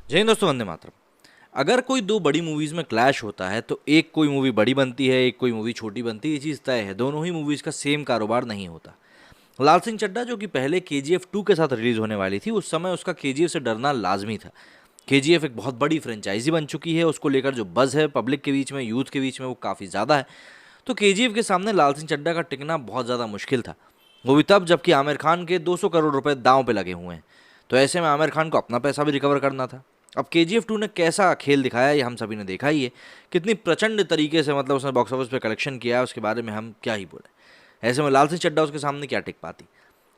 जय हिंद दोस्तों, वंदे मातरम। अगर कोई दो बड़ी मूवीज़ में क्लैश होता है तो एक कोई मूवी बड़ी बनती है, एक कोई मूवी छोटी बनती है, ये चीज़ तय है। दोनों ही मूवीज़ का सेम कारोबार नहीं होता। लाल सिंह चड्ढा जो कि पहले केजीएफ 2 के साथ रिलीज़ होने वाली थी, उस समय उसका केजीएफ से डरना लाजमी था। केजीएफ एक बहुत बड़ी फ्रेंचाइजी बन चुकी है, उसको लेकर जो बज़ है पब्लिक के बीच में, यूथ के बीच में, वो काफ़ी ज़्यादा है। तो केजीएफ के सामने लाल सिंह चड्ढा का टिकना बहुत ज़्यादा मुश्किल था। वो भी तब जबकि आमिर खान के 200 करोड़ रुपए दांव पे लगे हुए हैं। तो ऐसे में आमिर खान को अपना पैसा भी रिकवर करना था। अब केजीएफ 2 ने कैसा खेल दिखाया ये हम सभी ने देखा ही है। कितनी प्रचंड तरीके से मतलब उसने बॉक्स ऑफिस पे कलेक्शन किया है, उसके बारे में हम क्या ही बोले। ऐसे में लाल सिंह चड्ढा उसके सामने क्या टिक पाती।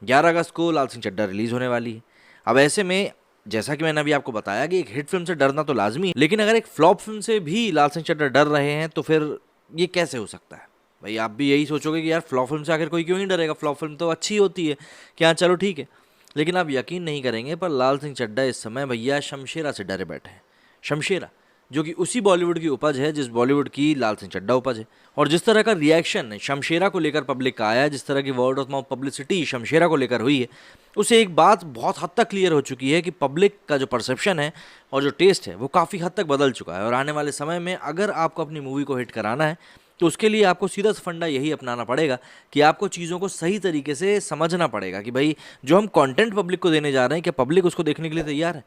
11 अगस्त को लाल सिंह चड्ढा रिलीज होने वाली है। अब ऐसे में जैसा कि मैंने अभी आपको बताया कि एक हिट फिल्म से डरना तो लाजमी है, लेकिन अगर एक फ्लॉप फिल्म से भी लाल सिंह चड्ढा डर रहे हैं तो फिर ये कैसे हो सकता है। भाई आप भी यही सोचोगे कि यार फ्लॉप फिल्म से आखिर कोई क्यों ही डरेगा, फ्लॉप फिल्म तो अच्छी होती है कि हाँ चलो ठीक है। लेकिन आप यकीन नहीं करेंगे पर लाल सिंह चड्ढा इस समय भैया शमशेरा से डरे बैठे हैं। शमशेरा जो कि उसी बॉलीवुड की उपज है जिस बॉलीवुड की लाल सिंह चड्ढा उपज है। और जिस तरह का रिएक्शन शमशेरा को लेकर पब्लिक का आया है, जिस तरह की word of mouth publicity Shamshera को लेकर हुई है, उसे एक बात बहुत हद तक क्लियर हो चुकी है कि पब्लिक का जो परसेप्शन है और जो टेस्ट है वो काफ़ी हद तक बदल चुका है। और आने वाले समय में अगर आपको अपनी मूवी को हिट कराना है तो उसके लिए आपको सीधा सा फंडा यही अपनाना पड़ेगा कि आपको चीज़ों को सही तरीके से समझना पड़ेगा कि भाई जो हम कंटेंट पब्लिक को देने जा रहे हैं क्या पब्लिक उसको देखने के लिए तैयार है।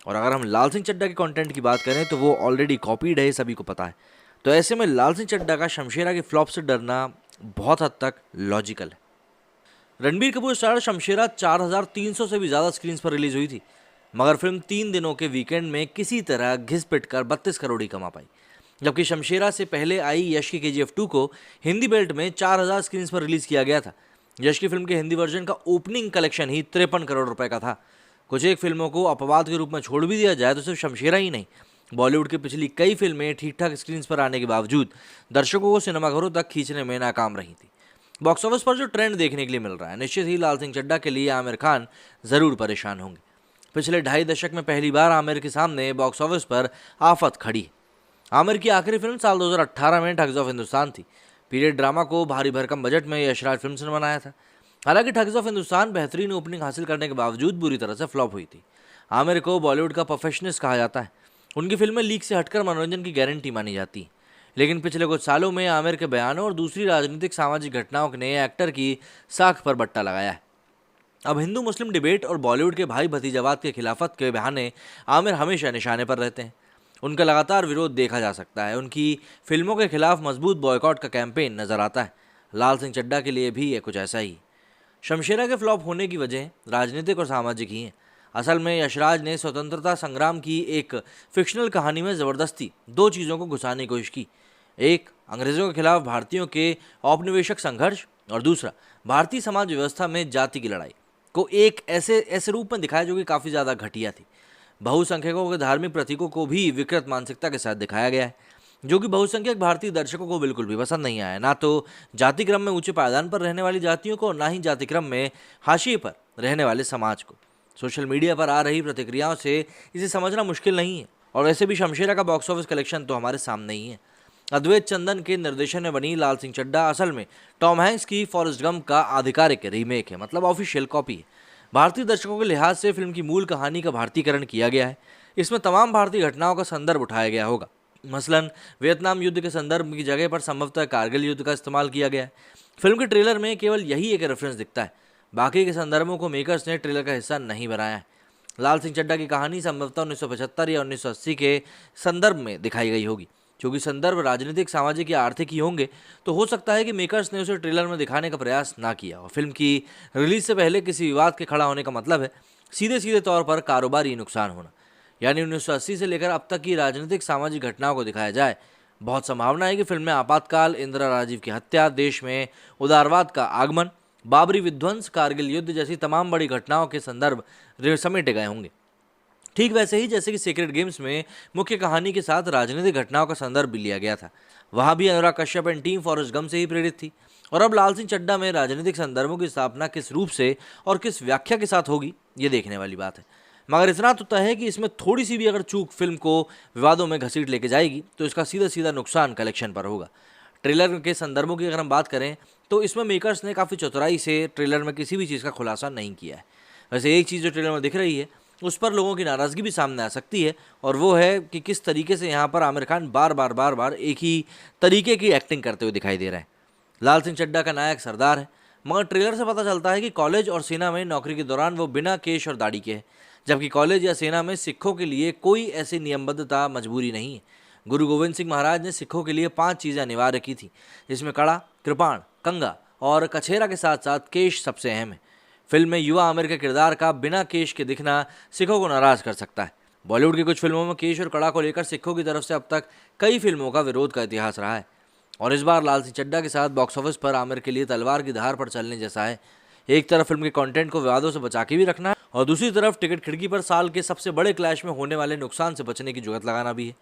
और अगर हम लाल सिंह चड्ढा के कंटेंट की बात करें तो वो ऑलरेडी कॉपीड है, सभी को पता है। तो ऐसे में लाल सिंह चड्ढा का शमशेरा के फ्लॉप से डरना बहुत हद तक लॉजिकल है। रणबीर कपूर स्टार शमशेरा 4300 से भी ज़्यादा स्क्रीन पर रिलीज हुई थी, मगर फिल्म 3 दिनों के वीकेंड में किसी तरह घिस पिट कर 32 करोड़ ही कमा पाई। जबकि शमशेरा से पहले आई यश की केजीएफ 2 को हिंदी बेल्ट में 4000 स्क्रीन पर रिलीज किया गया था। यश की फिल्म के हिंदी वर्जन का ओपनिंग कलेक्शन ही 53 करोड़ रुपए का था। कुछ एक फिल्मों को अपवाद के रूप में छोड़ भी दिया जाए तो सिर्फ शमशेरा ही नहीं, बॉलीवुड की पिछली कई फिल्में ठीक ठाक स्क्रीन पर आने के बावजूद दर्शकों को सिनेमाघरों तक खींचने में नाकाम रही थी। बॉक्स ऑफिस पर जो ट्रेंड देखने के लिए मिल रहा है, निश्चित ही लाल सिंह चड्ढा के लिए आमिर खान जरूर परेशान होंगे। पिछले 2.5 दशक में पहली बार आमिर के सामने बॉक्स ऑफिस पर आफत खड़ी है। आमिर की आखिरी फिल्म साल 2018 में ठग्स ऑफ हिंदुस्तान थी। पीरियड ड्रामा को भारी भरकम बजट में यशराज फिल्म्स ने बनाया था। हालांकि ठग्स ऑफ हिंदुस्तान बेहतरीन ओपनिंग हासिल करने के बावजूद बुरी तरह से फ्लॉप हुई थी। आमिर को बॉलीवुड का परफेक्शनिस्ट कहा जाता है। उनकी फिल्में लीक से हटकर मनोरंजन की गारंटी मानी जाती हैं। लेकिन पिछले कुछ सालों में आमिर के बयानों और दूसरी राजनीतिक सामाजिक घटनाओं ने एक्टर की साख पर बट्टा लगाया है। अब हिंदू मुस्लिम डिबेट और बॉलीवुड के भाई भतीजावाद के खिलाफत के बहाने आमिर हमेशा निशाने पर रहते हैं। उनका लगातार विरोध देखा जा सकता है। उनकी फिल्मों के खिलाफ मजबूत बॉयकॉट का कैंपेन नजर आता है। लाल सिंह चड्ढा के लिए भी ये कुछ ऐसा ही। शमशेरा के फ्लॉप होने की वजह राजनीतिक और सामाजिक ही है। असल में यशराज ने स्वतंत्रता संग्राम की एक फिक्शनल कहानी में ज़बरदस्ती दो चीज़ों को घुसाने की कोशिश की। एक, अंग्रेज़ों के खिलाफ भारतीयों के औपनिवेशिक संघर्ष, और दूसरा, भारतीय समाज व्यवस्था में जाति की लड़ाई को एक ऐसे ऐसे रूप में दिखाया जो कि काफ़ी ज़्यादा घटिया थी। बहुसंख्यकों के धार्मिक प्रतीकों को भी विकृत मानसिकता के साथ दिखाया गया है, जो कि बहुसंख्यक भारतीय दर्शकों को बिल्कुल भी पसंद नहीं आया। ना तो जाति क्रम में ऊंचे पायदान पर रहने वाली जातियों को, ना ही जाति क्रम में हाशिए पर रहने वाले समाज को। सोशल मीडिया पर आ रही प्रतिक्रियाओं से इसे समझना मुश्किल नहीं है। और वैसे भी शमशेरा का बॉक्स ऑफिस कलेक्शन तो हमारे सामने ही है। अद्वैत चंदन के निर्देशन में बनी लाल सिंह चड्ढा असल में टॉम हैंक्स की फॉरेस्ट गंप का आधिकारिक रीमेक है, मतलब ऑफिशियल कॉपी है। भारतीय दर्शकों के लिहाज से फिल्म की मूल कहानी का भारतीकरण किया गया है। इसमें तमाम भारतीय घटनाओं का संदर्भ उठाया गया होगा। मसलन वियतनाम युद्ध के संदर्भ की जगह पर संभवतः कारगिल युद्ध का इस्तेमाल किया गया है। फिल्म के ट्रेलर में केवल यही एक रेफरेंस दिखता है। बाकी के संदर्भों को मेकर्स ने ट्रेलर का हिस्सा नहीं बनाया है। लाल सिंह चड्ढा की कहानी संभवतः 1975 या 1980 के संदर्भ में दिखाई गई होगी। क्योंकि संदर्भ राजनीतिक, सामाजिक या आर्थिक ही होंगे तो हो सकता है कि मेकर्स ने उसे ट्रेलर में दिखाने का प्रयास ना किया। और फिल्म की रिलीज से पहले किसी विवाद के खड़ा होने का मतलब है सीधे सीधे तौर पर कारोबारी नुकसान होना। यानी 1980 से लेकर अब तक की राजनीतिक सामाजिक घटनाओं को दिखाया जाए। बहुत संभावना है कि फिल्म में आपातकाल, इंदिरा राजीव की हत्या, देश में उदारवाद का आगमन, बाबरी विध्वंस, कारगिल युद्ध जैसी तमाम बड़ी घटनाओं के संदर्भ समेटे गए होंगे। ठीक वैसे ही जैसे कि सीक्रेट गेम्स में मुख्य कहानी के साथ राजनीतिक घटनाओं का संदर्भ भी लिया गया था। वहाँ भी Anurag Kashyap and team Forrest Gump से ही प्रेरित थी। और अब लाल सिंह चड्ढा में राजनीतिक संदर्भों की स्थापना किस रूप से और किस व्याख्या के साथ होगी, ये देखने वाली बात है। मगर इतना तो तय है कि इसमें थोड़ी सी भी अगर चूक फिल्म को विवादों में घसीट लेके जाएगी तो इसका सीधा सीधा नुकसान कलेक्शन पर होगा। ट्रेलर के संदर्भों की अगर हम बात करें तो इसमें मेकर्स ने काफ़ी चतुराई से ट्रेलर में किसी भी चीज़ का खुलासा नहीं किया है। वैसे एक चीज़ जो ट्रेलर में दिख रही है उस पर लोगों की नाराज़गी भी सामने आ सकती है, और वो है कि किस तरीके से यहाँ पर आमिर खान बार बार एक ही तरीके की एक्टिंग करते हुए दिखाई दे रहे हैं। लाल सिंह चड्ढा का नायक सरदार है, मगर ट्रेलर से पता चलता है कि कॉलेज और सेना में नौकरी के दौरान वो बिना केश और दाढ़ी के है, जबकि कॉलेज या सेना में सिखों के लिए कोई ऐसी नियमबद्धता मजबूरी नहीं है। गुरु गोविंद सिंह महाराज ने सिखों के लिए 5 चीज़ें अनिवार्य की थी, जिसमें कड़ा, कृपाण, कंगा और कछेरा के साथ साथ केश सबसे अहम है। फिल्म में युवा आमिर के किरदार का बिना केश के दिखना सिखों को नाराज कर सकता है। बॉलीवुड की कुछ फिल्मों में केश और कड़ा को लेकर सिखों की तरफ से अब तक कई फिल्मों का विरोध का इतिहास रहा है, और इस बार लाल सिंह चड्ढा के साथ बॉक्स ऑफिस पर आमिर के लिए तलवार की धार पर चलने जैसा है। एक तरफ फिल्म के कंटेंट को विवादों से बचा के भी रखना है, और दूसरी तरफ टिकट खिड़की पर साल के सबसे बड़े क्लैश में होने वाले नुकसान से बचने की जुगत लगाना भी है।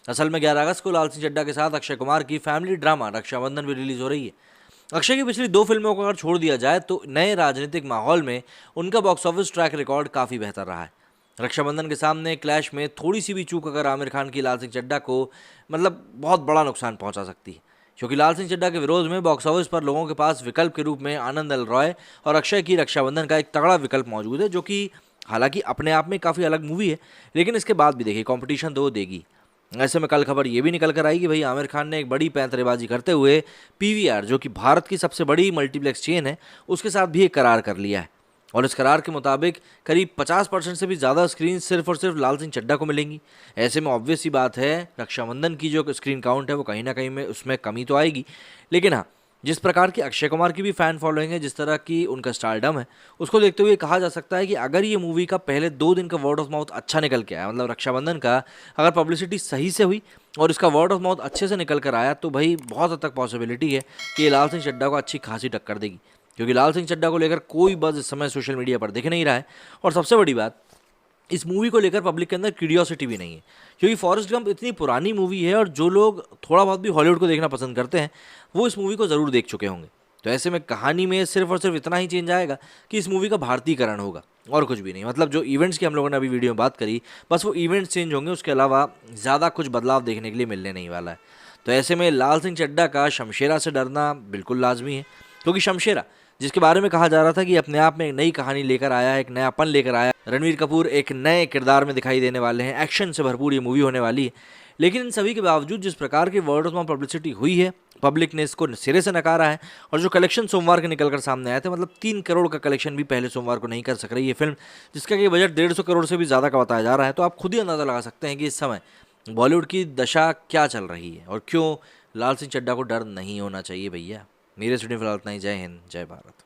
असल में 11 अगस्त को लाल सिंह चड्ढा के साथ अक्षय कुमार की फैमिली ड्रामा रक्षाबंधन भी रिलीज हो रही है। अक्षय की पिछली 2 फिल्मों को अगर छोड़ दिया जाए तो नए राजनीतिक माहौल में उनका बॉक्स ऑफिस ट्रैक रिकॉर्ड काफ़ी बेहतर रहा है। रक्षाबंधन के सामने क्लैश में थोड़ी सी भी चूक अगर आमिर खान की लाल सिंह चड्ढा को बहुत बड़ा नुकसान पहुंचा सकती है, क्योंकि लाल सिंह चड्ढा के विरोध में बॉक्स ऑफिस पर लोगों के पास विकल्प के रूप में आनंद एल रॉय और अक्षय की रक्षाबंधन का एक तगड़ा विकल्प मौजूद है, जो कि हालांकि अपने आप में काफ़ी अलग मूवी है, लेकिन इसके बाद भी देखिए कंपटीशन तो वो देगी। ऐसे में कल खबर ये भी निकल कर आई कि भाई आमिर खान ने एक बड़ी पैंतरेबाजी करते हुए पीवीआर, जो कि भारत की सबसे बड़ी मल्टीप्लेक्स चेन है, उसके साथ भी एक करार कर लिया है, और इस करार के मुताबिक करीब 50% से भी ज़्यादा स्क्रीन सिर्फ और सिर्फ लाल सिंह चड्ढा को मिलेंगी। ऐसे में ऑब्वियस सी बात है, रक्षाबंधन की जो स्क्रीन काउंट है वो कहीं ना कहीं में उसमें कमी तो आएगी, लेकिन हाँ, जिस प्रकार की अक्षय कुमार की भी फ़ैन फॉलोइंग है, जिस तरह की उनका स्टारडम है, उसको देखते हुए कहा जा सकता है कि अगर ये मूवी का पहले 2 दिन का वर्ड ऑफ माउथ अच्छा निकल के आया, मतलब रक्षाबंधन का अगर पब्लिसिटी सही से हुई और इसका वर्ड ऑफ माउथ अच्छे से निकल कर आया, तो भाई बहुत हद तक पॉसिबिलिटी है कि ये लाल सिंह चड्ढा को अच्छी खासी टक्कर देगी, क्योंकि लाल सिंह चड्ढा को लेकर कोई बज़ इस समय सोशल मीडिया पर दिख नहीं रहा है। और सबसे बड़ी बात, इस मूवी को लेकर पब्लिक के अंदर क्यूरियोसिटी भी नहीं है, क्योंकि फॉरेस्ट गंप इतनी पुरानी मूवी है, और जो लोग थोड़ा बहुत भी हॉलीवुड को देखना पसंद करते हैं वो इस मूवी को ज़रूर देख चुके होंगे। तो ऐसे में कहानी में सिर्फ और सिर्फ इतना ही चेंज आएगा कि इस मूवी का भारतीयकरण होगा, और कुछ भी नहीं। मतलब जो इवेंट्स की हम लोगों ने अभी वीडियो में बात करी, बस वो इवेंट्स चेंज होंगे, उसके अलावा ज़्यादा कुछ बदलाव देखने के लिए मिलने नहीं वाला है। तो ऐसे में लाल सिंह चड्ढा का शमशेरा से डरना बिल्कुल लाजमी है, क्योंकि शमशेरा, जिसके बारे में कहा जा रहा था कि अपने आप में एक नई कहानी लेकर आया है, एक नयापन लेकर आया, रणवीर कपूर एक नए किरदार में दिखाई देने वाले हैं, एक्शन से भरपूर ये मूवी होने वाली है। लेकिन इन सभी के बावजूद जिस प्रकार की वर्ड ऑफ माउथ पब्लिसिटी हुई है, पब्लिक ने इसको सिरे से नकारा है, और जो कलेक्शन सोमवार के निकल कर सामने आए थे, मतलब 3 करोड़ का कलेक्शन भी पहले सोमवार को नहीं कर सक रही ये फिल्म, जिसका कि बजट 150 करोड़ से भी ज़्यादा का बताया जा रहा है। तो आप खुद ही अंदाज़ा लगा सकते हैं कि इस समय बॉलीवुड की दशा क्या चल रही है, और क्यों लाल सिंह चड्ढा को डर नहीं होना चाहिए भैया। मेरे स्टूडियो फिलहाल इतना ही। जय हिंद, जय भारत।